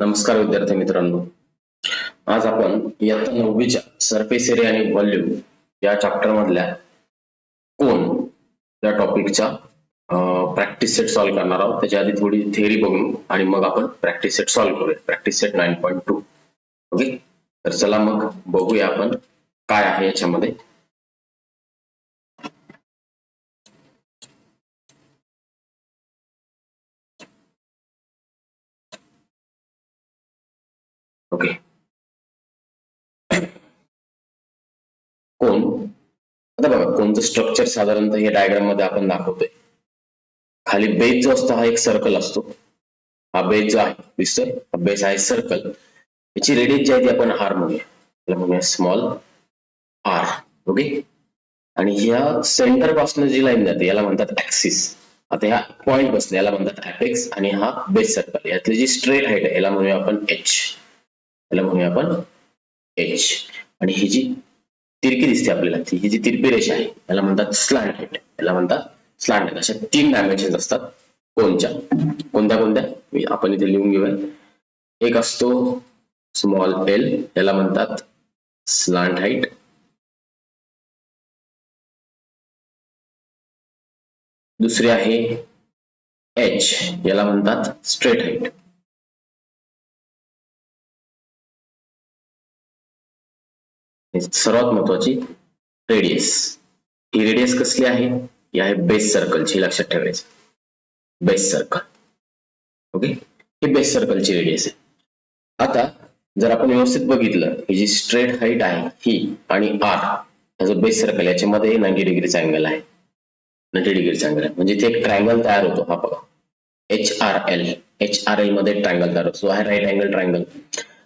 नमस्कार विद्यार्थी मित्रांनो, आज आपण इयत्ता 9वीच्या सरफेस एरिया आणि व्हॉल्यूम या चॅप्टर मधल्या कोन या टॉपिकचा प्रॅक्टिस सेट सॉल्व्ह करणार आहोत. त्याच्या आधी थोडी थिअरी बघू आणि मग आपण प्रॅक्टिस सेट सॉल्व्ह करूया. Practice set 9.2. ओके, तर चला मग बघूया आपण काय आहे याच्यामध्ये. ओके, कोन. आता बघा, कोणतं स्ट्रक्चर साधारणतः हे डायग्राम मध्ये आपण दाखवतोय. खाली बेस जो असतो हा एक सर्कल असतो. हा बेस जो आहे दिसतोय, हा बेस आहे सर्कल. याची रेडियस जी आहे ती आपण आर म्हणूया. त्याला म्हणूया स्मॉल आर. ओके, आणि ह्या सेंटर पासून जी लाईन जाते याला म्हणतात ऍक्सिस. आता ह्या पॉइंट बसले याला म्हणतात अॅपेक्स आणि हा बेस सर्कल. यातली जी स्ट्रेट हाईट आहे याला म्हणूया आपण एच. याला म्हणूया आपण एच. आणि ही जी तिरकी दिसते आपल्याला ही जी तिरपी रेषा आहे याला म्हणतात स्लॅन्ट हाईट. याला म्हणतात स्लॅन्ट हाईट. अशा 3 डायमेन्शन असतात कोनच्या. कोणत्या आपण इथे लिहून घेऊया. एक असतो स्मॉल एल, याला म्हणतात स्लॅन्ट हाईट. दुसरी आहे एच, याला म्हणतात स्ट्रेट हाईट. सर्वात महत्वाची रेडियस. ही रेडियस कसली आहे? ही आहे बेस सर्कलची. लक्षात ठेवायचं, बेस सर्कल. ओके, ही बेस सर्कलची रेडियस आहे. आता जर आपण व्यवस्थित बघितलं, ही जी स्ट्रेट हाईट आहे ही आणि आर हा जो बेस सर्कल याच्यामध्ये 90 डिग्रीचा अँगल आहे. 90 डिग्रीचा अँगल आहे म्हणजे इथे एक ट्रायंगल तयार होतो. हा बघा, HRL मध्ये ट्रायंगल तयार होतो. आहे राईट अँगल ट्रायंगल.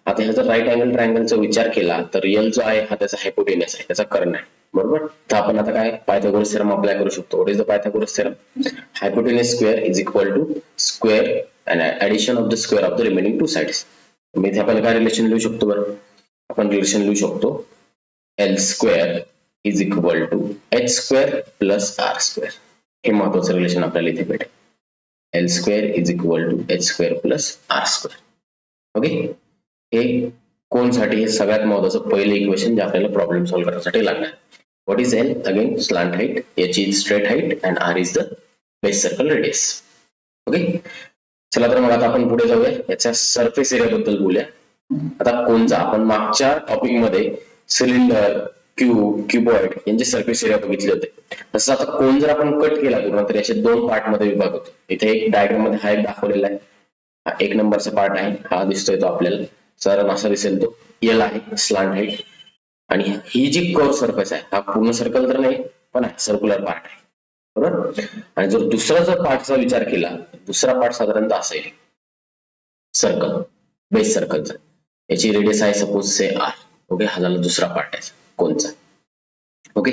आता ह्याचा राईट अँगल ट्रायंगलचा विचार केला तर एल जो आहे हा त्याचा हायपोटेनस आहे, त्याचा कर्ण आहे. बरोबर, तर आपण आता काय पायथागोरस थेरम अप्लाय करू शकतो. What is the Pythagoras theorem? Hypotenuse square is equal to square and addition of the square of the remaining 2 sides. मी इथे आपण काय रिलेशन लिहू शकतो? बरं, आपण रिलेशन लिहू शकतो L square is equal to H square plus R square. हे महत्वाचं रिलेशन आपल्याला इथे भेटेल. L square is equal to H square plus R square. Okay, हे कोणसाठी हे सगळ्यात महत्वाचं पहिलं इक्वेशन जे आपल्याला प्रॉब्लेम सॉल्व्ह करण्यासाठी लागणार. What is L? Again slant height, H is straight height and R is the base circle radius. Okay, चला तर मग आता आपण पुढे जाऊया. याच्या सरफेस एरिया बद्दल बोलूया. आता कोणचा आपण मागच्या टॉपिक मध्ये सिलेंडर, क्यूब, क्युबॉइड यांचे सरफेस एरिया बघितले होते. तसं आता कोण जर आपण कट केला पूर्ण तर याचे 2 पार्ट मध्ये विभाग होतो. इथे एक डायग्राम मध्ये हा एक दाखवलेला आहे. हा 1 नंबरचा पार्ट आहे. हा दिसतोय तो आपल्याला सर असा दिसेल तो एल आहे स्लॅन्ट हाईट. आणि ही जी कर्व सरफेस आहे हा पूर्ण सर्कल तर नाही पण सर्क्युलर पार्ट आहे. बरोबर, आणि जर दुसरा जर पार्टचा विचार केला, दुसरा पार्ट साधारणतः असा आहे सर्कल, बेस सर्कलचा. याची रेडियस आहे सपोज से आर. ओके, हा झाला दुसरा पार्ट आहे कोणचा. ओके,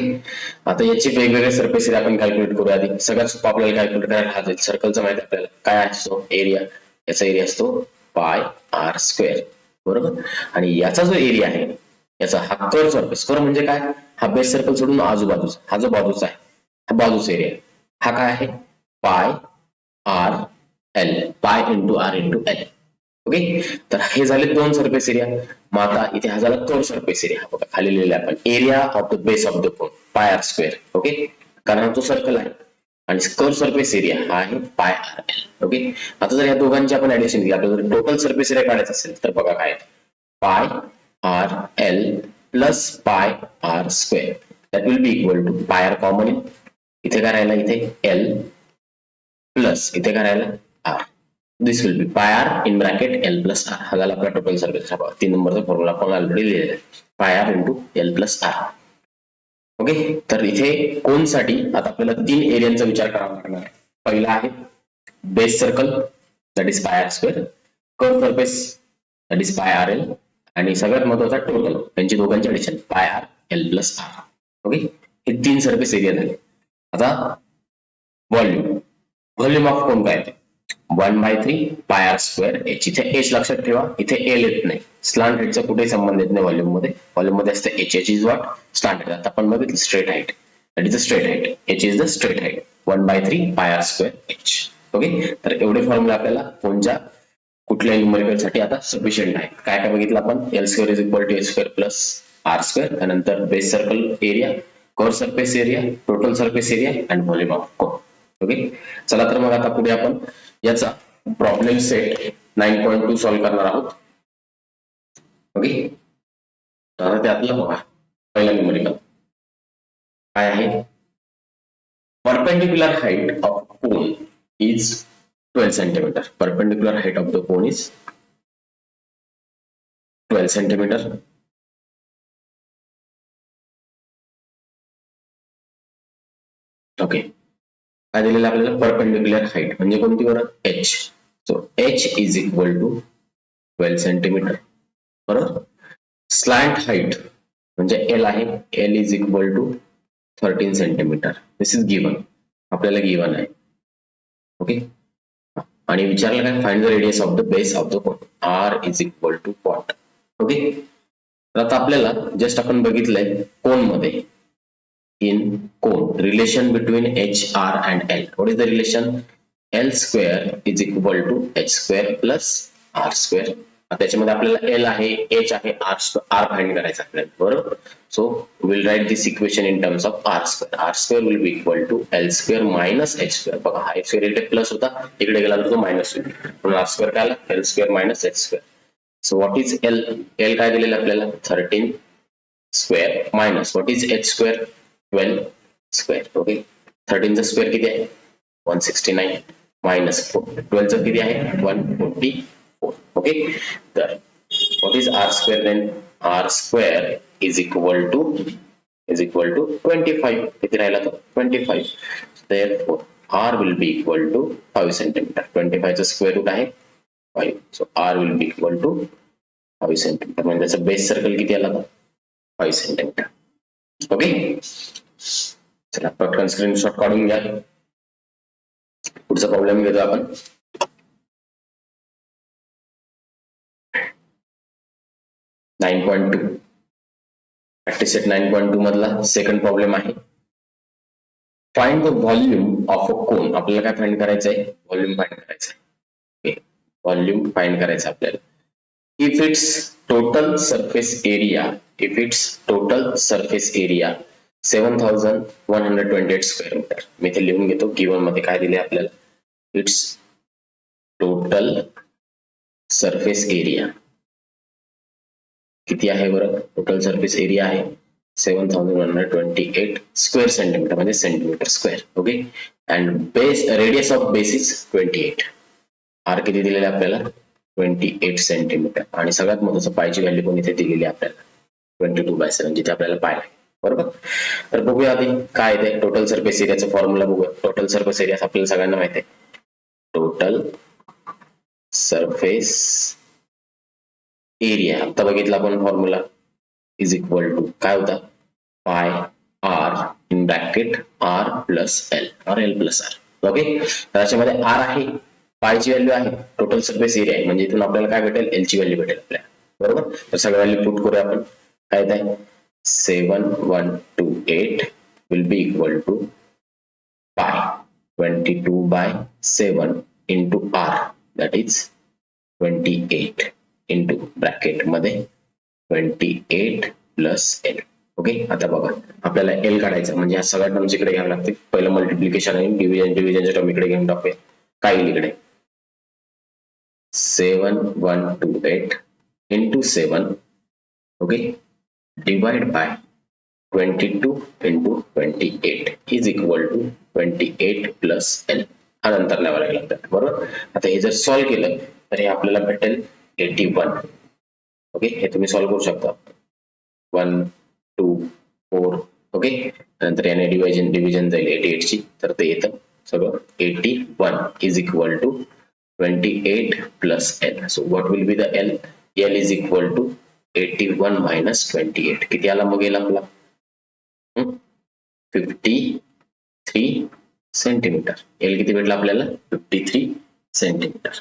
आता याची वेगवेगळे सरफेस एरिया आपण कॅल्क्युलेट करूया. आधी सगळ्यात सोपा आपल्याला कॅल्क्युलेट करायला हा सर्कलचा माहिती आपल्याला काय असतो एरिया. याचा एरिया असतो पाय आर स्क्वेअर. बरोबर, आणि याचा जो एरिया आहे याचा हा कर्व सरफेस. कर्व म्हणजे काय? हा बेस सर्कल सोडून आजूबाजूचा हा जो बाजूचा आहे हा बाजूचा एरिया. हा काय आहे? Pi R L. Pi into R into L. Okay, तर हे झाले 2 सरफेस एरिया. मग आता इथे हा झाला कर्व सरफेस एरिया. बघा खाली लिहिलेला आपण area of the base of the cone pi R square. Okay, कारण तो सर्कल आहे. आणि कर्व सरफेस एरिया हा आहे पाय आर एल. ओके, आता जर या दोघांची आपण ऍडिशन केली, आपल्याला जर टोटल सरफेस एरिया काढायचा असेल तर बघा काय pi R L plus pi R square that will be equal to pi R common. इथे काय राहिला? इथे एल प्लस इथे काय राहिला? R. This will be pi R in bracket L plus R. हा झाला आपला टोटल सरफेस. 3 नंबरचा फॉर्म्युला आपण ऑलरेडी लिहिलेला आहे, pi R into L plus R. Okay, तर इथे कोणसाठी आता आपल्याला 3 एरियांचा विचार करावा लागणार आहे. पहिला आहे base circle that is pi R square, curve surface that is pi R L, आणि सगळ्यात महत्वाचा टोटल त्यांची दोघांची addition pi R L plus R. Okay, हे 3 सरफेस एरिया झाले. आता व्हॉल्यूम. व्हॉल्यूम ऑफ कोण काय ते 1/3 पाय आर स्क्वेअर एच. इथे एच लक्षात ठेवा, इथे एल येत नाही. स्लॅन्ट हाईटचा कुठेही संबंध येत नाही व्हॉल्यूम मध्ये. व्हॉल्यूम मध्ये असते H. H is what? Slant height. आता आपण बघितलं straight height that is the straight height. H is the straight height. 1/3 pi R square H. Okay, तर एवढे फॉर्म्युला आपल्याला कोणच्या कुठल्याही न्यूमेरिकल साठी आता सफिशियंट आहे. काय काय बघितलं आपण, L square is equal to A square plus R square, त्यानंतर base circle area, curve surface area, total surface area and volume of cone. Okay, चला तर मग आता पुढे आपण याचा प्रॉब्लेम सेट 9.2 सॉल्व्ह करणार आहोत. ओके, आता त्यातलं बघा पहिला न्यूमेरिकल काय आहे, perpendicular height of cone is 12 centimeter. Perpendicular height of the cone is 12 centimeter. Okay, काय दिलेलं आपल्याला, परपेंडिक्युलर हाईट म्हणजे कोणती बरं, h. So h is equal to 12 centimetre, बरोबर. स्लॅंट हाईट म्हणजे l आहे, l is equal to 13 centimetre. This is given, आपल्याला गिवन आहे. ओके, आणि विचारलं काय, find the radius of the base of the cone, r is equal to what. Okay, तर आता आपल्याला जस्ट आपण बघितलंय कोन मध्ये, in cone relation between h, r and l. What is the relation? L square is equal to h square plus r square. त्याच्यामध्ये आपल्याला l आहे, h आहे, r फाइंड करायचं आपल्याला, बरोबर. So will write this equation in terms of r square. R square will be equal to l square minus h square. बघा हा h square इथे प्लस होता, इकडे गेला तर तो मायनस होईल, म्हणून r square काय आला, l square minus h square. So what is l, l काय दिलेलं आपल्याला 13 square minus what is h square 12 square. Okay, 13 चा स्क्वेअर किती आहे 169 मायनस 12 चा किती आहे 144. ओके, तर what is r square then, r square is equal to 25. किती राहिला तो 25. therefore r will be equal to 5 centimetre. 25 चा स्क्वेअर रूट आहे 5, so r will be equal to 5 centimetre. म्हणजे त्याचा बेस सर्कल किती आला 5 सेंटीमीटर. ओके, चला पटकन स्क्रीनशॉट काढून घ्या. पुढचा प्रॉब्लेम घेतो आपण. प्रॅक्टिस सेट 9.2 मधला सेकंड प्रॉब्लेम आहे. Find the volume of a cone. आपल्याला काय फाइंड करायचंय, व्हॉल्यूम फाइंड करायचंय. व्हॉल्यूम फाइंड करायचं आपल्याला. If it's total surface area 7128 square metre. मी इथे लिहून घेतो, गिवन मध्ये काय दिले आपल्याला, इट्स टोटल सरफेस एरिया किती आहे बरं, टोटल सरफेस एरिया आहे 7128 स्क्वेअर सेंटीमीटर म्हणजे centimetre square. Okay, and base radius of base is 28. R किती दिलेले आपल्याला 28 सेंटीमीटर. आणि सगळ्यात महत्वाचं पायची व्हॅल्यू पण इथे दिलेली आपल्याला 22/7, जिथे आपल्याला पाय आहे, बरोबर. तर बघूया आधी काय ते टोटल सरफेस एरियाचा फॉर्म्युला बघूया. टोटल सरफेस एरिया आपल्याला सगळ्यांना माहिती आहे, टोटल सरफेस एरिया आता बघितला आपण फॉर्म्युला इज इक्वल टू काय होता, pi R in bracket R plus L और एल प्लस आर. ओके, त्याच्यामध्ये आर आहे, पायची व्हॅल्यू आहे, टोटल सरफेस एरिया आहे, म्हणजे इथून आपल्याला काय भेटेल, एल ची व्हॅल्यू भेटेल आपल्याला, बरोबर. तर सगळ्या व्हॅल्यू पुट करूया आपण. काय आहे 7128 will be equal to pi 22/7 into r, that is 28 into bracket मध्ये 28 plus l. ओके, आता बघा आपल्याला l काढायचा, म्हणजे या सगळ्या टर्म्स इकडे घ्यावं लागते. पहिलं मल्टिप्लिकेशन आणि डिव्हिजनच्या टर्म इकडे घेऊन टाकूया. काय येईल इकडे 7128 into 7, okay, divide by 22 into 28 is equal to 28 plus l. हा नंतर लावायला लागला, बरोबर. आता हे जर सॉल्व्ह केलं तर हे आपल्याला भेटेल 81. ओके, हे तुम्ही सॉल्व्ह करू शकता. 1 2 4. ओके, नंतर याने डिव्हिजन जाईल 88 ची, तर ते येतं सगळं 81 is equal to 28 plus l. So what will be the l? l is equal to 81 minus 28. किती आला मग येईल आपला 53 सेंटीमीटर. एल किती भेटला आपल्याला 53 सेंटीमीटर.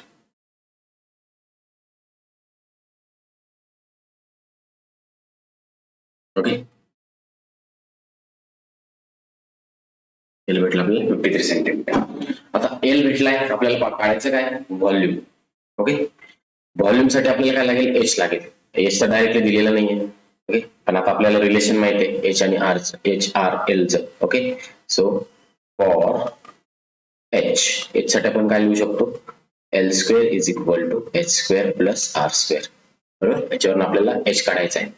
ओके, एल भेटला आपल्याला 53 सेंटीमीटर. आता एल भेटलाय, आपल्याला काढायचं काय व्हॉल्यूम. ओके, व्हॉल्यूम साठी आपल्याला काय लागेल, एच लागेल. एच तर डायरेक्टली दिलेला नाहीये. ओके, पण आता आपल्याला रिलेशन माहिती आहे एच आणि आर, एच आर एल च. ओके, सो फॉर एच साठी आपण काय लिहू शकतो, L square is equal to H square plus R square. बरोबर, याच्यावरून आपल्याला एच काढायचा आहे.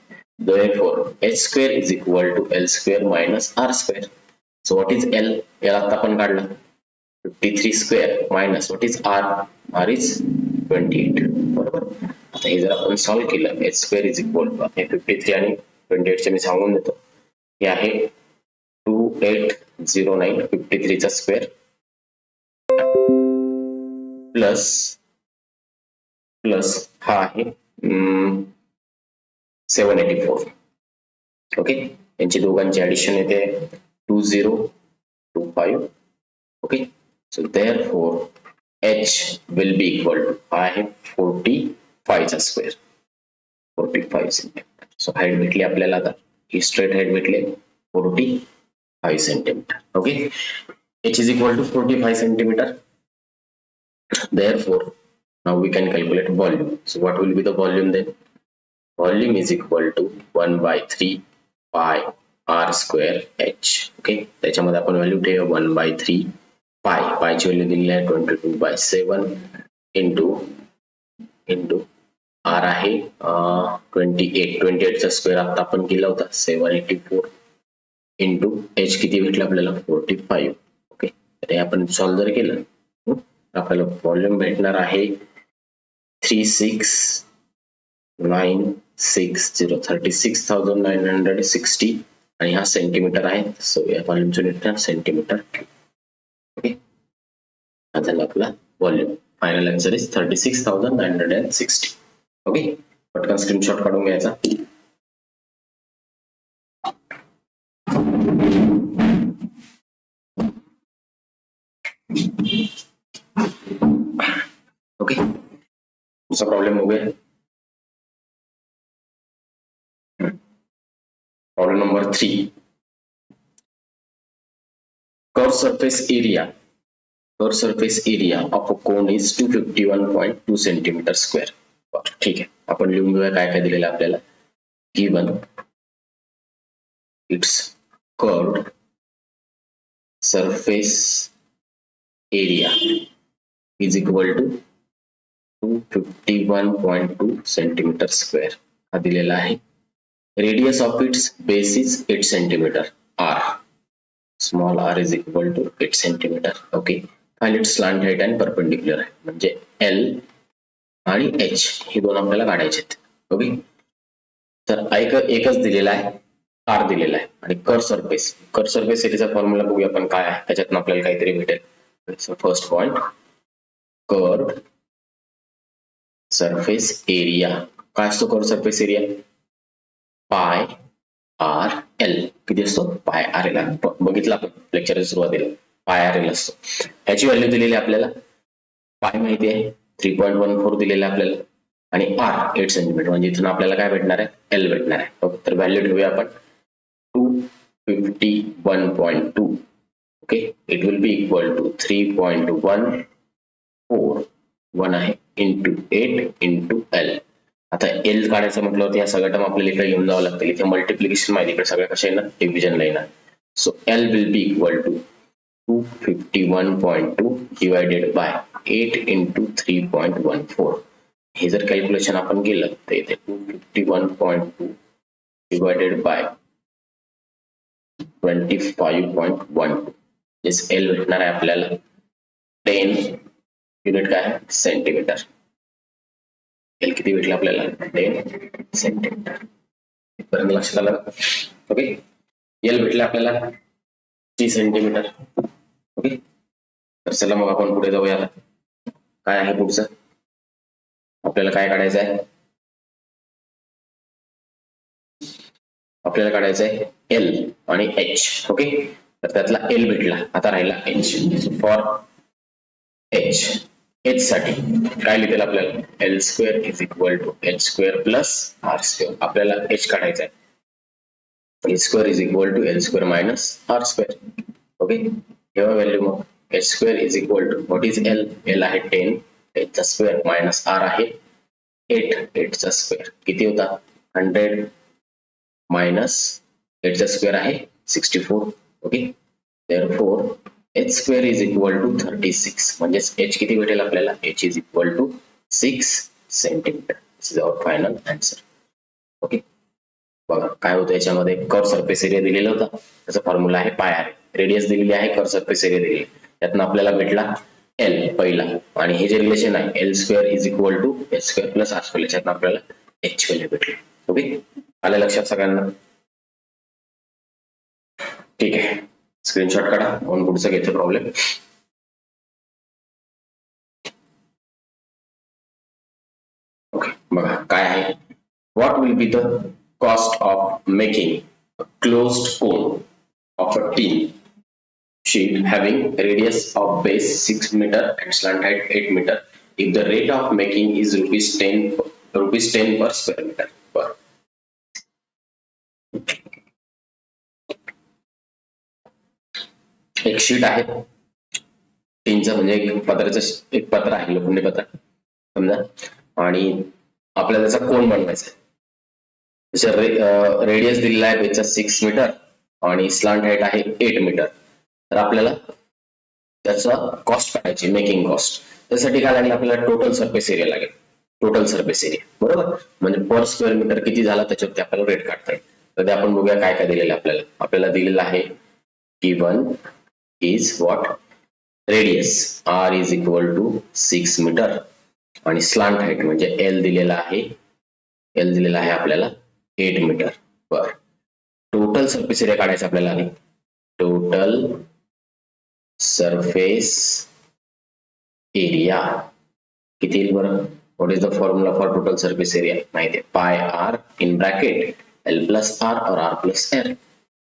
therefore h square is equal to l square minus r square. so what is l? l आता आपण काढला 53 square minus what is r? r is 28. बरोबर, आता हे जर आपण सॉल्व्ह केलं, h square is equal to 53 आणि 28 चे मी सांगून देतो, हे आहे 2809 53 चा स्क्वेअर प्लस हा आहे 784. ओके, यांची दोघांची ऍडिशन येते 2025. Okay, so therefore h will be equal to आहे 45 चा स्क्वेअर, 45 सेंटीमीटर. सो हाईट भेटली आपल्याला, आता ही स्ट्रेट हाईट भेटले 45 centimetre. Okay, h is equal to 45 centimetre. therefore now we can calculate volume. so what will be the volume then? volume is equal to 1 by 3 pi r square h. Okay, त्याच्यामध्ये आपण value ठेवू 1 by 3 पाय ची value दिली आहे 22/7 into r आहे 28 चा square आता आपण केला होता 784 इंटू h किती भेटलं आपल्याला 45. ओके, तर हे आपण सॉल्व्ह जर केलं आपल्याला व्हॉल्यूम भेटणार आहे 36,960 आणि हा सेंटीमीटर आहे. सो या व्हॉल्यूमचं युनिट सेंटीमीटर. ओके, हा झाला आपला volume. Final answer is 36,960. Okay, पटकन स्क्रीनशॉट काढून घ्यायचा. ओके, दूसरा प्रॉब्लम हो गया. Problem number 3. curve surface area of a cone is 251.2 centimeter square. ठीक आहे, आपण लिहून घेऊया काय काय दिलेलं आपल्याला. given its curved surface area is equal to 251.2 centimeter square. हा दिलेला आहे. radius of its base is 8 centimeter. r small r is equal to 8 centimeter. Okay, find its slant height and perpendicular आहे, म्हणजे L आणि H हे दोन आपल्याला काढायचे आहेत. ओके, तर एकच दिलेला आहे, R दिलेला आहे आणि कर्व सरफेस एरियाचा फॉर्म्युला बघूया आपण काय आहे, त्याच्यातून आपल्याला काहीतरी भेटेल. So first point, curve surface area. काय असतो curve surface area? Pi R L. किती असतो? पाय आर एल. बघितलं आपण लेक्चरच्या सुरुवातीला, पाय आर एल असतो. ह्याची व्हॅल्यू दिलेली आपल्याला, पाय माहिती आहे 3.14 दिलेला आपल्याला आणि आर 8 सेंटीमीटर, म्हणजे इथून आपल्याला काय भेटणार आहे? एल भेटणार आहे. तर व्हॅल्यू ठेवूया आपण 251.2. Okay, it will be equal to 3.14 आहे इंटू 8 इंटू एल. आता एल काढायचं म्हटलं होतं, या सगळ्या टर्म आपल्याला इकडे घेऊन जावं लागतील. इथे मल्टिप्लिकेशन माहिती, इकडे सगळ्या कशा येणार? डिव्हिजनला येणार. So L will be equal to 251.2 divided by 8 into 3.14. हे जर कॅल्क्युलेशन आपण केलं तर इथे 251.2 डिवायडेड बाय 25.12 एल भेटणार आहे आपल्याला 10 युनिट काय आहे? सेंटीमीटर. एल किती भेटलं आपल्याला? 10 सेंटीमीटर. इथपर्यंत लक्षात आलं? ओके, एल भेटलं आपल्याला 3 सेंटीमीटर. ओके, तर चला मग आपण पुढे जाऊया. काय आहे पुढचं? आपल्याला काय काढायचं आहे? आपल्याला काढायचं आहे एल आणि एच. ओके, तर त्यातला एल भेटला, आता राहिला एच. फॉर एच साठी काय लिहिलं आपल्याला? L square is equal to H square plus R square. आपल्याला एच काढायचा आहे. H square is equal to L square minus R square. Okay, ठेवा व्हॅल्यू मग. H square is equal to what is L? L आहे 10, एचचा square minus R आहे 8 चा square किती होता 100 मायनस 8 चा स्क्वेअर आहे 64. Okay therefore h square is equal to 36 म्हणजेच h किती भेटेल आपल्याला h is equal to 6 centimetre. This is our final answer. Okay बघा काय होतं याच्यामध्ये कर्व सरफेस एरिया दिलेला होता त्याचा फॉर्म्युला आहे पाय आर. रेडियस दिलेली आहे कर्व सरफेस एरिया दिलेली त्यातनं आपल्याला भेटला एल पहिला आणि हे जे रिलेशन आहे L square is equal to H square plus R square याच्यातनं आपल्याला एच व्हॅल्यू भेटली. ओके आलं लक्षात सगळ्यांना. ठीक आहे स्क्रीनशॉट काढा म्हणून पुढचं घेतो प्रॉब्लेम. ओके बघा काय आहे what will be the cost of making a closed cone of a tin sheet having radius of base 6 meter and slant height 8 meter if the rate of making is rupees 10 per square meter per. एक sheet आहे टीनचं म्हणजे एक पत्राचं एक पत्र आहे लोखंडी पत्र समजा आणि आपल्याला त्याचा कोन बनवायचा आहे. त्याचा रेडियस दिलेला आहे बेसचा 6 मीटर आणि स्लांट हाईट आहे 8 मीटर. तर आपल्याला त्याचा कॉस्ट काढायची मेकिंग कॉस्ट. त्यासाठी काय लागेल आपल्याला टोटल सरफेस एरिया लागेल. टोटल सरफेस एरिया बरोबर म्हणजे पर स्क्वेअर मीटर किती झाला त्याच्यावरती आपल्याला रेट काढता येईल. तर ते आपण बघूया काय काय दिलेलं आपल्याला. आपल्याला दिलेलं आहे given is what radius R is equal to 6 metre आणि स्लांट हाईट म्हणजे एल दिलेला आहे आपल्याला 8 मीटर पर. टोटल सरफेस एरिया काढायचा आपल्याला आणि टोटल सरफेस एरिया किती येईल बरं. What is the formula for total surface area माहिती आहे pi R in bracket L plus R और आर प्लस एल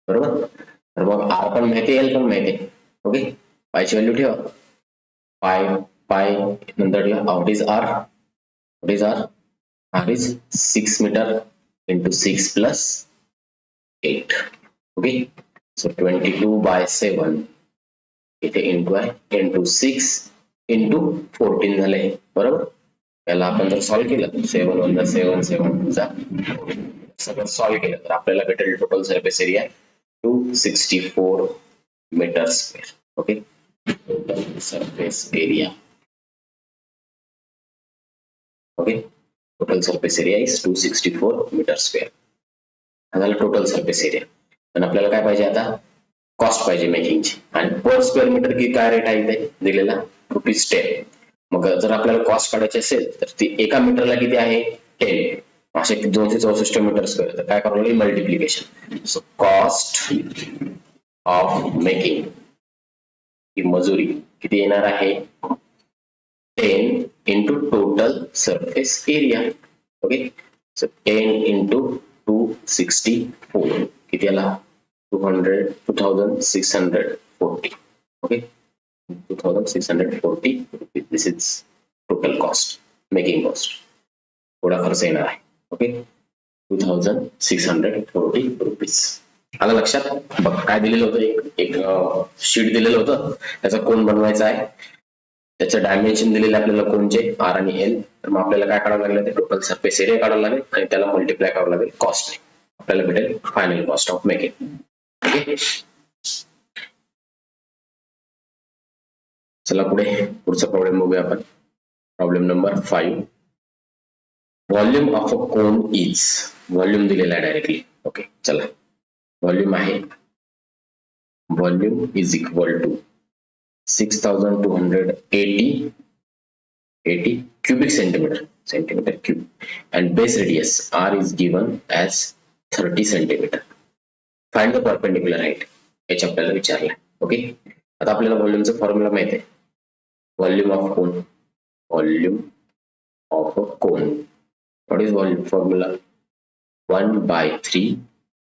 बरोबर. तर मग आर पण माहिती एल पण माहिती आहे. ओके पायची व्हॅल्यू ठेवा पाय नंतर what is R R is 6 metre into 6 plus 8. Okay so 22/7 इथे इंटू आहे इंटू 6 इंटू 14 झाले बरोबर. याला आपण जर सॉल्व्ह केलं 7 1 7 7 सगळं सॉल्व्ह केलं तर आपल्याला भेटेल total surface area 264 metre square. Okay total surface area okay total surface area is 264 metre square. हा झाला टोटल सरफेस एरिया. पण आपल्याला काय पाहिजे आता कॉस्ट पाहिजे मेकिंगची आणि पर स्क्वेअर मीटर किती काय रेट आहे इथे दिलेला ₹10. मग जर आपल्याला कॉस्ट काढायची असेल तर ती एका मीटरला किती आहे 10 असे 264 मीटर स्क्वेअर. तर काय करावं लागेल multiplication. So cost of making ही मजुरी किती येणार आहे 10 into total surface area. Okay so 10 into 264 किती आला 2640. okay 2640 rupees. this is total cost making cost. थोडा खर्च येणार आहे. Okay 2640 rupees. आलं लक्षात. बघ काय दिलेलं होतं एक शीट दिलेलं होतं त्याचा कोन बनवायचा आहे. त्याचं डायमेन्शन दिलेलं आपल्याला कोनचे आर आणि एल. तर मग आपल्याला काय काढावं लागेल ते टोटल सरफेस एरिया काढावं लागेल आणि त्याला मल्टिप्लाय करावं लागेल कॉस्ट. आपल्याला भेटेल फायनल कॉस्ट ऑफ मेकिंग. चला पुढचा प्रॉब्लेम बघूया आपण. Problem number 5. Volume of a cone is volume दिलेला आहे डायरेक्टली. ओके चला व्हॉल्यूम आहे volume is equal to 6280 cubic centimeter cube and base radius r is given as 30 centimeter. Find the perpendicular height. याच आपल्याला विचारलं. Okay आता आपल्याला व्हॉल्यूमचा formula माहिती आहे. Volume of a cone what is volume formula 1/3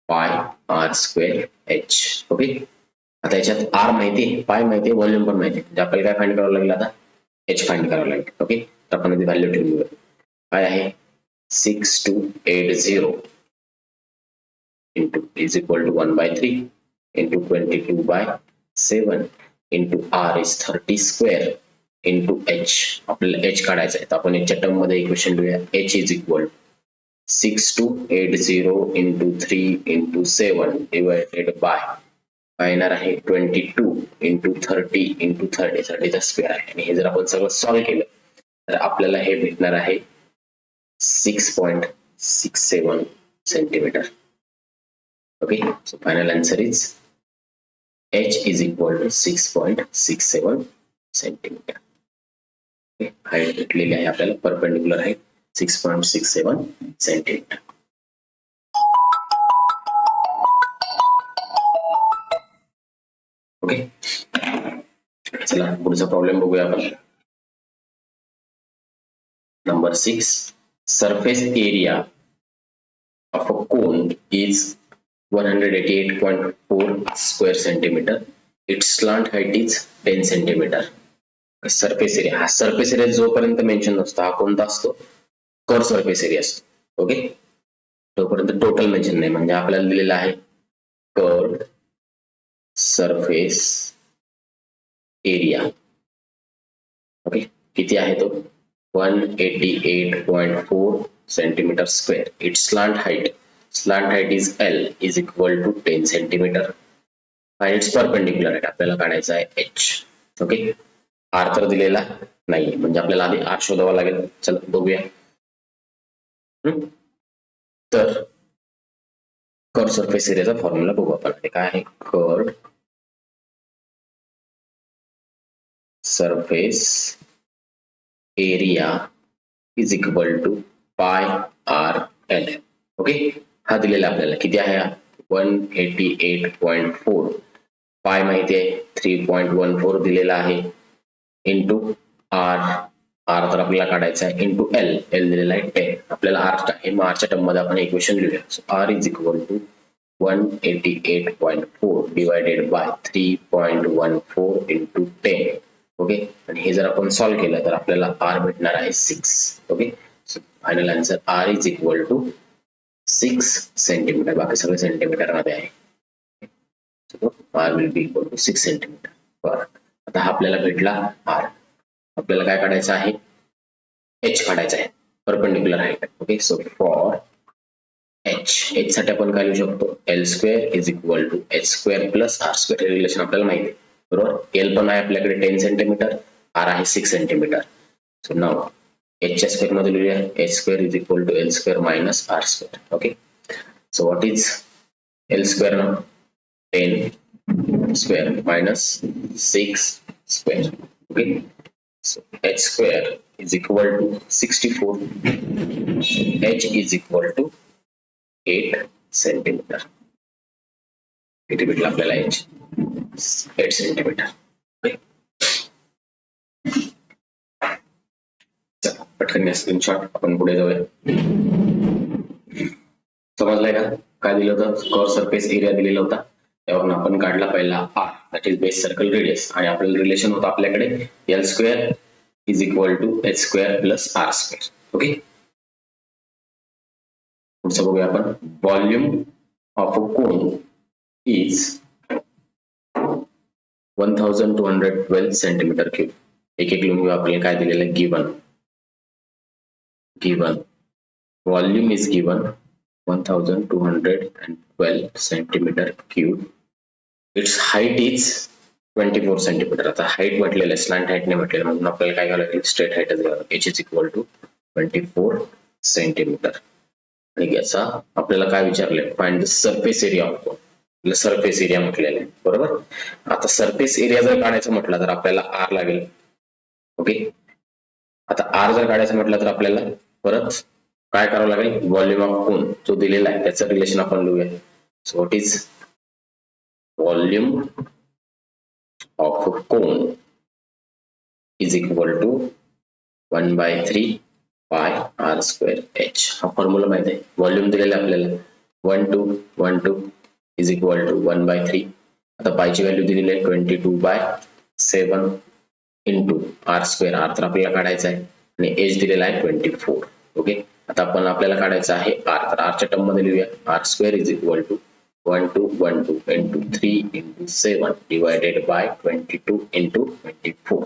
pi R square H. Okay आता याच्यात R माहिती आहे पाय माहिती आहे व्हॉल्यूम पण माहिती आहे म्हणजे आपल्याला काय फाइंड करावं लागेल आता एच फाइंड करावं लागेल. ओके तर आपण याची व्हॅल्यू ठेवून घेऊया. काय आहे 6280 into is equal to 1/3 into 22/7 into r is 30 square into H. आपल्याला एच काढायचं आहे तर आपण एचच्या टर्म मध्ये इक्वेशन लिहूया. H is equal 6280 into 3 into 7 divided bye काय येणार आहे 22 इंटू 30 इंटू 30चा स्क्वेअर आहे. आणि हे जर आपण सगळं सॉल्व्ह केलं तर आपल्याला हे भेटणार आहे 6.67 centimetre. Okay, so final answer is h is equal to 6.67 centimetre. Okay, height भेटलेली आहे आपल्याला परपेंडिक्युलर हाईट 6.67 सेंटीमीटर. ओके, चला पुढचा प्रॉब्लेम बघूया आपण. Number 6, surface area of a cone is 188.4 square centimeter. Its slant height is 10 centimeter. Surface area, हा surface area जोपर्यंत mention नसतो हा कोणता असतो, कर्व सरफेस एरिया असतो. ओके, तोपर्यंत टोटल मेन्शन नाही. म्हणजे आपल्याला दिलेला आहे कर्व सरफेस एरिया. ओके, किती आहे तो 188.4 centimetre square. Its slant height is L is equal to 10 centimetre. आणि इट्स परपेंडिक्युलर हाईट आपल्याला काढायचा आहे H. ओके, आर तर दिलेला नाही म्हणजे आपल्याला आधी आर शोधावा लागेल. चला बघूया. तर कर्व सरफेस एरियाचा फॉर्म्युला बघू आपण. ते काय आहे, curve surface area is equal to pi R L. Okay, हा दिलेला आपल्याला किती आहे 188.4. पाय माहिती आहे 3.14 दिलेला आहे इंटू आर. आर तर आपल्याला काढायचा आहे इंटू एल. एल दिलेला आहे 10. आपल्याला आर आहे मग आरच्या टर्म मध्ये आपण इक्वेशन लिहूया. So R is equal to 188.4 divided by 3.14 into 10. Okay, आणि हे जर आपण सॉल्व्ह केलं तर आपल्याला आर भेटणार आहे 6. Okay, so final answer R is equal to 6 centimetre. बाकी सगळे सेंटीमीटर मध्ये आहे. R will be equal to 6 centimetre. बरं, आता हा आपल्याला भेटला आर. आपल्याला काय काढायचं आहे, एच काढायचं आहे, perpendicular height. Okay, so for H साठी आपण काय लिहू शकतो, L square is equal to H square plus R square. हे रिलेशन आपल्याला माहिती आहे बरोबर. एल पण आहे आपल्याकडे 10 सेंटीमीटर, आर आहे 6 सेंटीमीटर. सो नाउ एचच्या स्क्वेअर मध्ये लिहूया H square is equal to L square minus R square. Okay, so what is L square ना 10 square minus 6 square. Okay, so h square is equal to 64. H is equal to 8 centimeter. किती भेटला आपल्याला h 8 centimetre. चला पटकन screenshot आपण पुढे जाऊया. समजलाय का काय दिलं होतं, कर्व सरफेस एरिया दिलेला होता. त्यावरून आपण काढला पहिला r, that is base circle radius. आणि आपल्याला रिलेशन होतं आपल्याकडे l square is equal to H square plus R square. Okay, पुढचं बघूया आपण. Volume of a cone is 1212 centimetre cube. एक एक लिहून घेऊ. आपल्याला काय दिलेलं आहे, given volume is given 1212 centimetre cube. It's height is 24 centimetre. आता हाईट म्हटलेलं आहे, स्लॅन्ट हाईट नाही म्हटलेलं, म्हणून आपल्याला काय घ्यावं लागेल, स्ट्रेट हाईटच घ्यावं. H is equal to 24 centimetre. आणि याचा आपल्याला काय विचारलंय, find the surface area of cone. Surface area म्हटलेलं आहे बरोबर. आता सरफेस एरिया जर काढायचं म्हटलं तर आपल्याला आर लागेल. ओके, आता आर जर काढायचं म्हटलं तर आपल्याला परत काय करावं लागेल, व्हॉल्यूम ऑफ कोन जो दिलेला आहे त्याचं रिलेशन आपण लिहूया. So what is volume of a cone is equal to 1/3 pi R square h. हा फॉर्म्युला माहिती आहे. व्हॉल्यूम दिलेला आहे आपल्याला 1212 इज इक्वल टू 1/3. आता पायची व्हॅल्यू दिलेली आहे 22/7 इंटू आर स्क्वेअर. आर तर आपल्याला काढायचा आहे आणि एच दिलेला आहे 24. ओके, आता आपण आपल्याला काढायचं आहे आर. तर आरच्या टर्म मध्ये लिहूया r square is equal to 1212 into 3 into 7 divided by 22 into 24.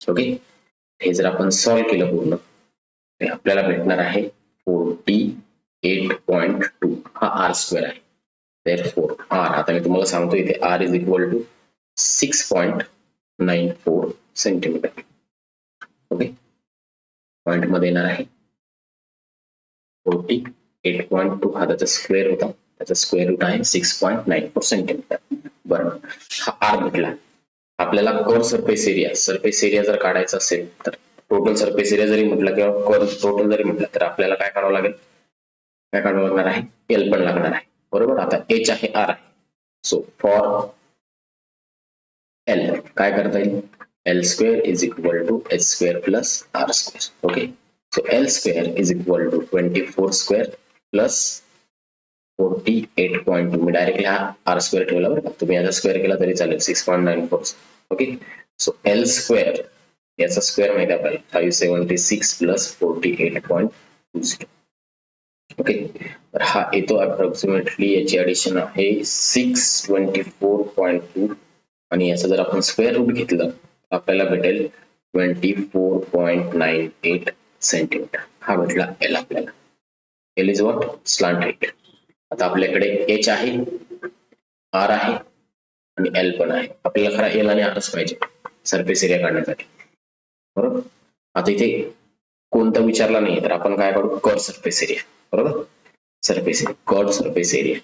Okay, हे जर आपण सॉल्व्ह केलं पूर्ण ते आपल्याला भेटणार आहे 48.2 हा आर स्क्वेअर आहे. therefore आर, आता मी तुम्हाला सांगतो इथे r is equal to 6.94 centimetre. Okay, point मध्ये येणार आहे 48.2 हा त्याचा स्क्वेअर होता, त्याचा स्क्वेअर रूट आहे 6.94 सेंटीमीटर. बरं, हा आर भेटला. आपल्याला कर्व सरफेस एरिया जर काढायचा असेल तर टोटल सरफेस एरिया जरी म्हटलं किंवा कर्व टोटल जरी म्हटलं तर आपल्याला काय काढावं लागेल, काय काढावं लागणार आहे, एल पण लागणार आहे. बरोबर, आता एच आहे, आर आहे. सो फॉर एल काय करता येईल, l square is equal to H square plus R square. Okay, so l square is equal to 24 square plus 48.2. मी डायरेक्टली हा आर स्क्वेअर ठेवला बरं का, तुम्ही याचा स्क्वेअर केला तरी चालेल 6.94. ओके, सो एल स्क्वेअर याचा स्क्वेअर माहिती आपल्याला 576 प्लस 48.20. ओके, तर हा येतो अप्रॉक्सिमेटली, याची ऍडिशन आहे 624.2 आणि याचा जर आपण स्क्वेअर रूट घेतलं तर आपल्याला भेटेल 24.98 सेंटीमीटर. हा भेटला एल आपल्याला. L is what, slant height. आता आपल्याकडे एच आहे, आर आहे आणि एल पण आहे. आपल्याला खरा एल आणि आरच पाहिजे सरफेस एरिया काढण्यासाठी. बरोबर, आता इथे कोणता विचारला नाही तर आपण काय काढू, कर्व सरफेस एरिया. बरोबर, surface area, curve surface area,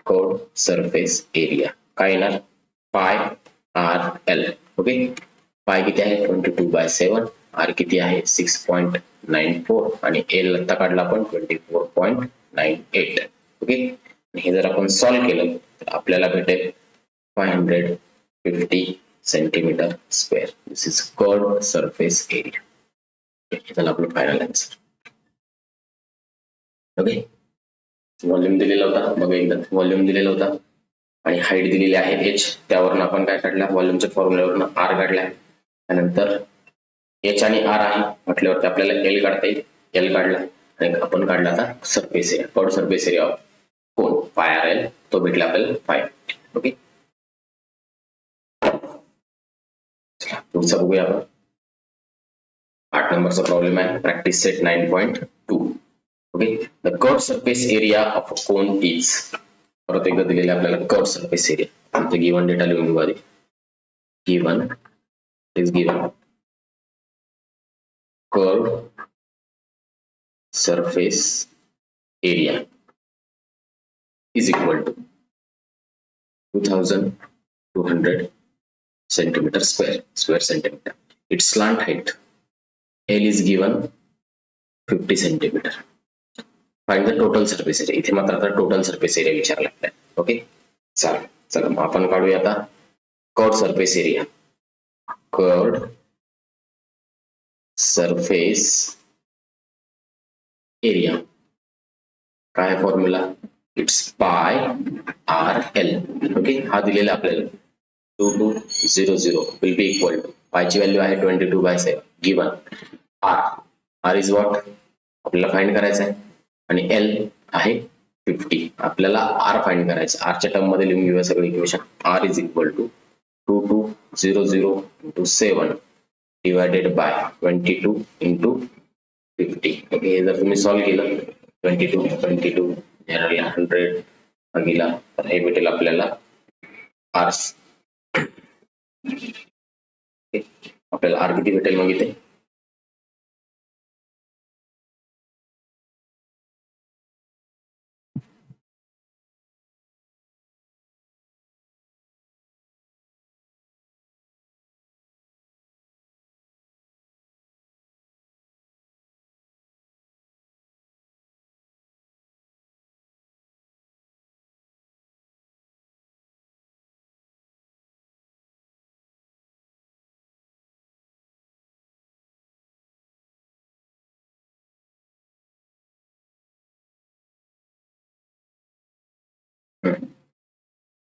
curve surface area काय येणार, पाय आर एल. ओके, पाय किती आहे 22/7, आर किती आहे 6.94 आणि एल आता काढला आपण 24.98. ओके, हे जर आपण सॉल्व्ह केलं तर आपल्याला भेटेल 550 centimetre square. This is curve surface area. त्याला आपलं फायनल आन्सर. ओके, व्हॉल्यूम दिलेला होता, बघा एकदा व्हॉल्यूम दिलेला होता आणि हाईट दिलेली आहे एच, त्यावरून आपण काय काढला, व्हॉल्यूमच्या फॉर्म्युल्यावरून आर काढलाय. त्यानंतर एच आणि आर आहे म्हटल्यावरती आपल्याला एल काढता येईल, एल काढला आणि आपण काढला आता surface area, curve surface area कोण, पाय आर एल, तो भेटला आपल्याला 5. ओके, पुढचा बघूया आपण. 8 नंबरचा प्रॉब्लेम आहे, practice set 9.2. Okay, the curve surface area of a cone is, परत एकदा दिलेला आपल्याला कर्व सरफेस एरिया. तर गिवन डेटा लिहून घेऊ आधी. Given is given curve surface area is equal to 2200 centimeter square centimeter. Its slant height L is given 50 centimeter. Find the total surface area. इथे मात्र आता टोटल सरफेस एरिया विचारला आपल्याला. Okay, चला मग आपण काढूया आता curve surface area. Curve surface area काय formula, it's pi R L. Okay, हा दिलेला आपल्याला 2200 विल बी इक्वल टू, पायची व्हॅल्यू आहे 22/7, गिवन आर इज व्हॉट आपल्याला फाइंड करायचं आहे आणि एल आहे 50. आपल्याला आर फाइंड करायचं, आरच्या टर्म मध्ये लिहून घेऊया सगळे equation. R is equal to 2200 into 7 divided by 22 into 50. Okay, हे जर तुम्ही सॉल्व्ह केलं 22 जनरल 100 भागिला तर हे भेटेल आपल्याला आर. आपल्याला आर किती भेटेल मग इथे,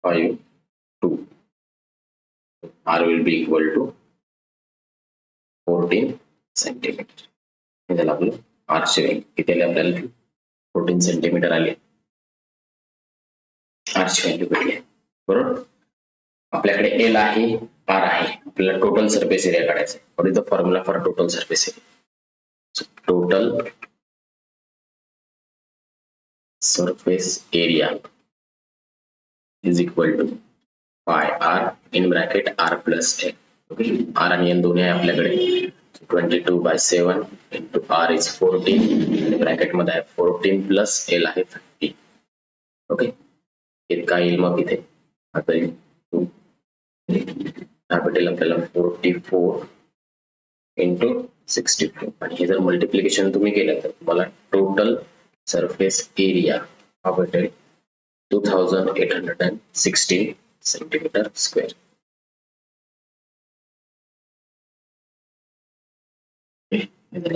five 2, r will be equal to 14 centimetre. हे झालं आपलं आरची व्हॅल्यू किती आली आपल्याला, 14 सेंटीमीटर आली आरची व्हॅल्यू भेटली. बरोबर, आपल्याकडे एल आहे, आर आहे, आपल्याला टोटल सरफेस एरिया काढायचा. What is the formula for total surface area? Total surface area is equal to pi r in bracket r plus l. Okay, r आणि n दोन्ही आहे आपल्याकडे. 22/7 into r is 14 आणि bracket मध्ये आहे 14 plus l आहे 30. Okay, इतका येईल मग इथे आता भेटेल आपल्याला 44 into 64 आणि हे जर मल्टिप्लिकेशन तुम्ही केलं तर तुम्हाला टोटल सरफेस एरिया हा भेटेल 2816 सेंटीमीटर स्क्वेअर.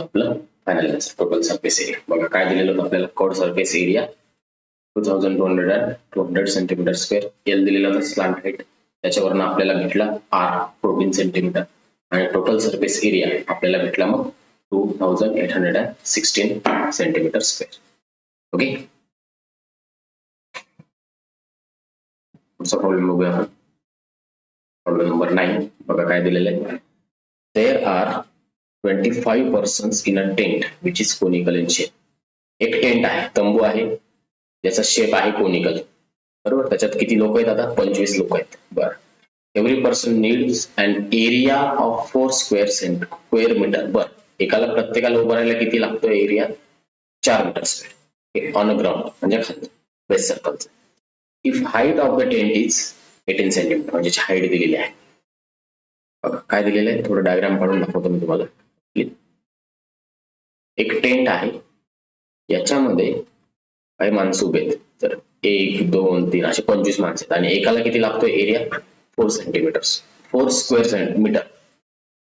आपलं फायनल टोटल सरफेस एरिया बघा काय दिलेलं होतं आपल्याला. Curved surface area 2200 centimetre square. L दिलेला होता स्लांट हाईट, त्याच्यावरनं आपल्याला भेटला आर 14 सेंटीमीटर आणि टोटल सरफेस एरिया आपल्याला भेटला मग 2816 सेंटीमीटर स्क्वेअर. ओके, पुढचा प्रॉब्लेम बघूया आपण. प्रॉब्लेम नंबर 9 बघा काय दिलेलं आहे. There are 25 persons in a tent which is conical in shape. एक टेंट आहे, तंबू आहे, ज्याचा शेप आहे कोनिकल. बरोबर, त्याच्यात किती लोक आहेत आता? 25 लोक आहेत. बरं, every person needs an area of 4 square metre. बरं, एकाला प्रत्येकाला उभं राहायला किती लागतो area? 4 metre square on a ground म्हणजे खाली बेस सर्कलचं. If height of the tent is 18 centimetre म्हणजे हाईट दिलेली आहे. बघा काय दिलेलं आहे, थोडं डायग्राम काढून दाखवतो मी तुम्हाला. एक टेंट आहे, याच्यामध्ये काही माणसं उभे आहेत. तर 1 2 3 असे 25 माणसं आहेत आणि एकाला किती लागतोय area? 4 centimetre 4 square metre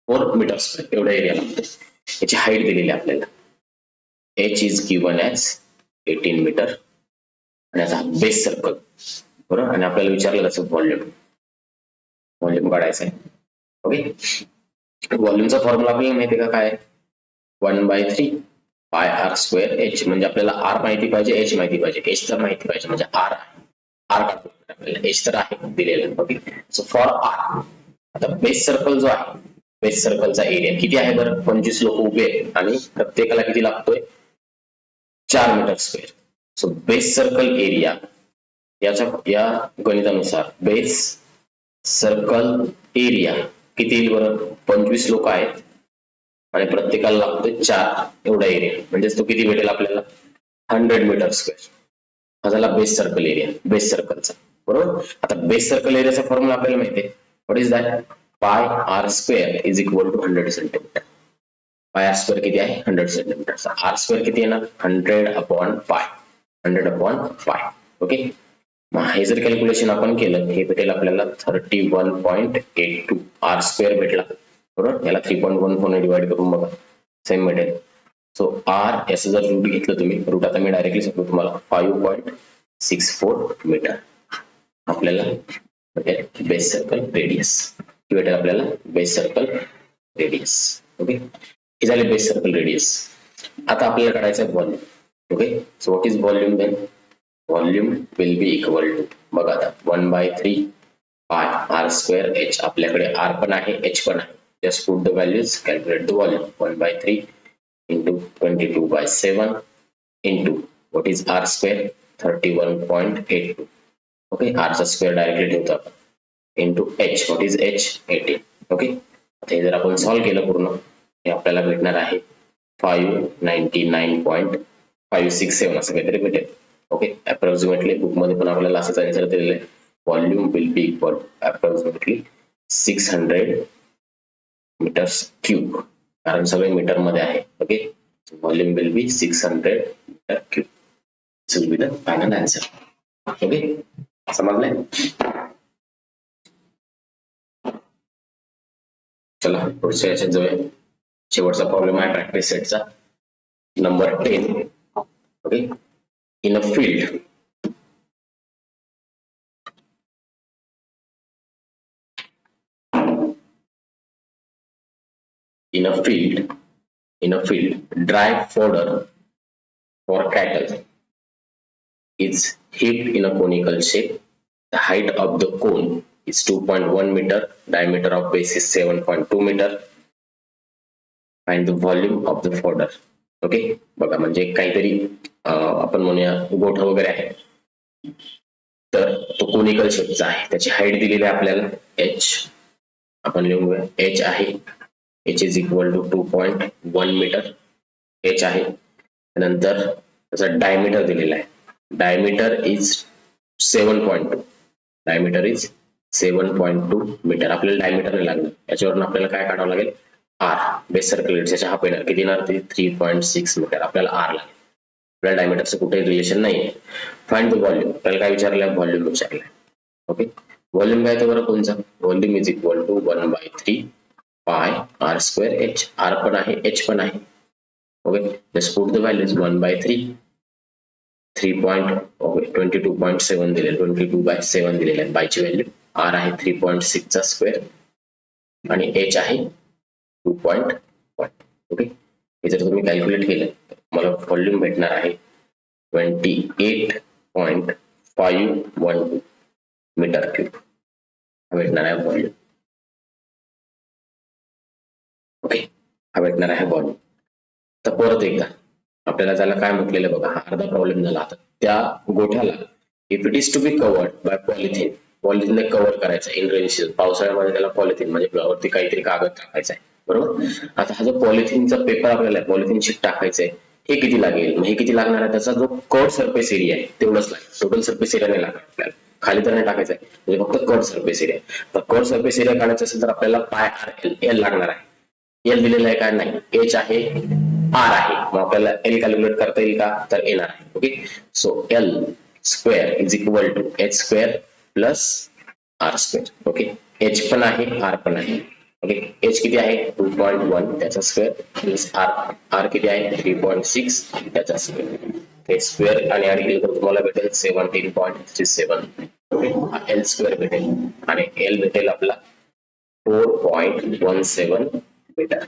4 metre square एवढा एरिया लागतो. याची हाईट दिलेली आहे आपल्याला. H is given as 18 metre आणि याचा बेस सर्कल. बरोबर, आणि आपल्याला विचारलं त्याचं व्हॉल्यूम काढायचं आहे. ओके, व्हॉल्यूमचा फॉर्म्युला आपल्याला माहिती आहे का काय? 1/3 पाय आर स्क्वेअर एच. म्हणजे आपल्याला आर माहिती पाहिजे, एच माहिती पाहिजे. एच तर माहिती पाहिजे म्हणजे आर काढतो आपल्याला. एच तर आहे दिलेलं. ओके, सो फॉर आर आता बेस सर्कल जो आहे, बेस सर्कलचा एरिया किती आहे बरं? 25 लोक उभे आहेत आणि प्रत्येकाला किती लागतोय? 4 metre square. So base circle area या गणितानुसार बेस सर्कल एरिया किती येईल बरं? 25 लोक आहेत आणि प्रत्येकाला लागतोय 4 एवढा एरिया, म्हणजे तो किती भेटेल आपल्याला? 100 मीटर स्क्वेअर. हा झाला बेस सर्कल एरिया, बेस सर्कलचा. बरोबर, आता बेस सर्कल एरियाचा फॉर्म्युला आपल्याला माहिती आहे. What is that? Pi R square is equal to 100 centimetre. Pi R square किती आहे? 100 सेंटीमीटर. आर स्क्वेअर किती येणार? 100/पाय. 100/पाय. ओके, मग हे जर कॅल्क्युलेशन आपण केलं हे भेटेल आपल्याला 31.82 आर स्क्वेअर भेटला. बरोबर, याला 3.14 ने डिवाइड करून बघा, सेम भेटेल. सो आर याचं जर रूट घेतलं तुम्ही, रूट आता मी डायरेक्टली सांगतो तुम्हाला, 5.64 मीटर आपल्याला भेटेल बेस सर्कल रेडियस. भेटेल आपल्याला बेस सर्कल रेडियस. ओके, हे झाले बेस सर्कल रेडियस. आता आपल्याला काढायचं आहे volume. Okay, so what is volume then? Volume will be equal to, बघा आता 1/3 पाय आर स्क्वेअर एच. आपल्याकडे आर पण आहे, एच पण आहे. Just put the values, calculate the volume. 1/3 into 22/7 into what is r square? 31.82. Okay, r चा square directly ठेवतो आपण, into h. what is h? 18. Okay, आता हे जर आपण सॉल्व्ह केलं पूर्ण, हे आपल्याला भेटणार आहे 599.567 असं काहीतरी भेटेल. ओके, अप्रॉक्सिमेटली बुक मध्ये पण आपल्याला असंच आन्सर दिलेलं आहे. Volume will be equal approximately 600 metres cube, कारण सगळे मीटर मध्ये आहे. Okay, volume will be 600 metre cube. This will be the final answer. Okay, समजलंय? चला पुढच्या याच्यात जाऊया. शेवटचा प्रॉब्लेम आहे प्रॅक्टिस सेटचा, नंबर 10. Okay, in a field dry fodder for cattle is heaped in a conical shape. The height of the cone is 2.1 meter, diameter of base is 7.2 meter. Find the volume of the folder. Okay, बघा म्हणजे काहीतरी आपण म्हणूया गोठा वगैरे आहे, तर तो कोनिकल शेपचा आहे, त्याची हाईट दिलेली आहे आपल्याला h, आपण लिहूया h आहे, h is equal to 2.1 metre h आहे. नंतर त्याचा डायमीटर दिलेला आहे, diameter is 7.2, diameter is 7.2 metre. आपल्याला डायमीटर नाही लागणार, याच्यावरून आपल्याला काय काढावं लागेल, आर, बेस सर्कल रेडियसच्या हाफ येणार, किती येणार ते 3.6 मीटर. आपल्याला आर लागेल, आपल्याला डायमीटरचं कुठेही रिलेशन नाही. फाइंड द व्हॉल्यूम, आपल्याला काय विचारलंय, व्हॉल्यूम विचारलंय. ओके, व्हॉल्यूम काय तर बरं कोणचा, volume is equal to 1/3 pi R square H. R पण आहे, एच पण आहे. Okay, just put the values 1/3, 22.7 दिलेलं, 22/7 दिलेलं आहे बायची व्हॅल्यू. आर आहे 3.6 चा स्क्वेअर आणि एच आहे 2.1. ओके, हे जर तुम्ही कॅल्क्युलेट केलं तर मला व्हॉल्यूम भेटणार आहे 28.512 मीटर क्यूब हा भेटणार आहे व्हॉल्यूम. ओके, हा भेटणार आहे व्हॉल्यूम. तर परत एकदा आपल्याला त्याला काय म्हटलेलं बघा, हा अर्धा प्रॉब्लेम झाला. आता त्या गोठ्याला if it is to be covered by polythene, पॉलिथिनने कव्हर करायचं इन रेनी सीझन, पावसाळ्यामध्ये त्याला पॉलिथिन म्हणजे वरती काहीतरी कागद टाकायचा आहे, बरोबर. आता हा जो पॉलिथिनचा पेपर आपल्याला पॉलिथिन शीट टाकायचंय, हे किती लागेल, हे किती लागणार आहे, त्याचा जो कर्ड सरफेस एरिया आहे तेवढंच लागेल, टोटल सरफेस एरिया नाही लागणार आपल्याला, खाली तर नाही टाकायचं आहे, म्हणजे फक्त कर्ड सरफेस एरिया. तर कर्ड सरफेस एरिया काढायचा असेल तर आपल्याला पाय आर एल लागणार आहे. एल दिलेलं आहे का, नाही, एच आहे, आर आहे, मग आपल्याला एल कॅल्क्युलेट करता येईल का, तर येणार आहे. Okay, so l square is equal to H square plus R square. Okay, h पण आहे, आर पण आहे. ओके, एच किती आहे 2.1 त्याचा स्क्वेअर प्लस आर, आर किती आहे 3.6 त्याचा स्क्वेअर, ते स्क्वेअर आणि ऍड केलं तर तुम्हाला भेटेल 17.37. ओके, एल स्क्वेअर भेटेल आणि एल भेटेल आपला 4.17 मीटर,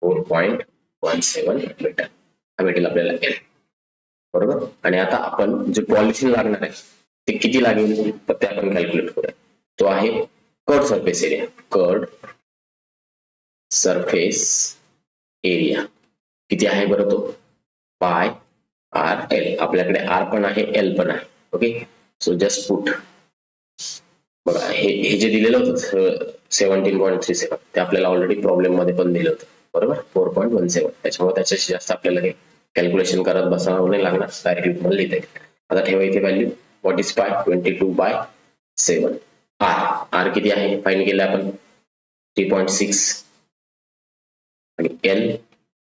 4.17 मीटर हा भेटेल आपल्याला एल, बरोबर. आणि आता आपण जे पॉलिथिन लागणार आहे ते किती लागेल, तर ते आपण कॅल्क्युलेट करूया. तो आहे curved surface area, curved surface area किती आहे बरं, तो पाय आर एल. आपल्याकडे आर पण आहे, एल पण आहे. ओके, सो जस्ट पुट, बघा हे जे दिलेलं होतं 17.37 ते आपल्याला ऑलरेडी प्रॉब्लेम मध्ये पण दिलं होतं, बरोबर, 4.17. त्याच्यामुळे त्याच्याशी जास्त आपल्याला हे कॅल्क्युलेशन करत बसावं नाही लागणार, डायरेक्टली तुम्हाला लिहिता येईल. आता ठेवा इथे व्हॅल्यू, व्हॉट इज पाय 22/7. आर किती आहे फाइंड केलं आपण 3.6 आणि एल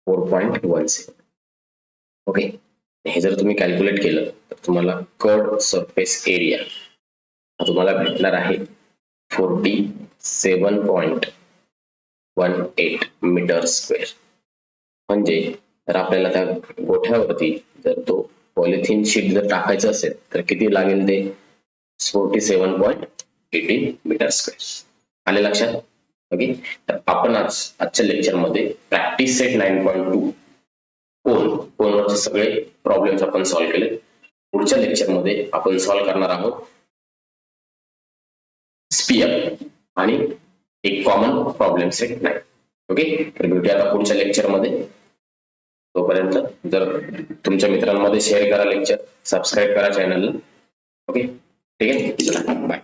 4.17. ओके, हे जर तुम्ही कॅल्क्युलेट केलं तर तुम्हाला कर्ड सरफेस एरिया तुम्हाला भेटणार आहे 47.18 मीटर स्क्वेअर. म्हणजे तर आपल्याला त्या गोठ्यावरती जर तो पॉलिथिन शीट जर टाकायचं असेल तर किती लागेल, ते 47.18 मीटर स्क्वेअर. आले लक्षात. ओके, तर आपण आजच्या लेक्चर मध्ये प्रॅक्टिस सेट 9.2 कोनवरचे सगळे प्रॉब्लेम्स आपण सॉल्व्ह केले. पुढच्या लेक्चर मध्ये आपण सॉल्व्ह करणार आहोत स्पियर आणि एक कॉमन प्रॉब्लेम सेट 9. ओके, तर भेटूया आता पुढच्या लेक्चर मध्ये. तोपर्यंत जर तुमच्या मित्रांमध्ये शेअर करा लेक्चर, सबस्क्राईब करा चॅनलला. ओके, ठीक आहे, चला बाय.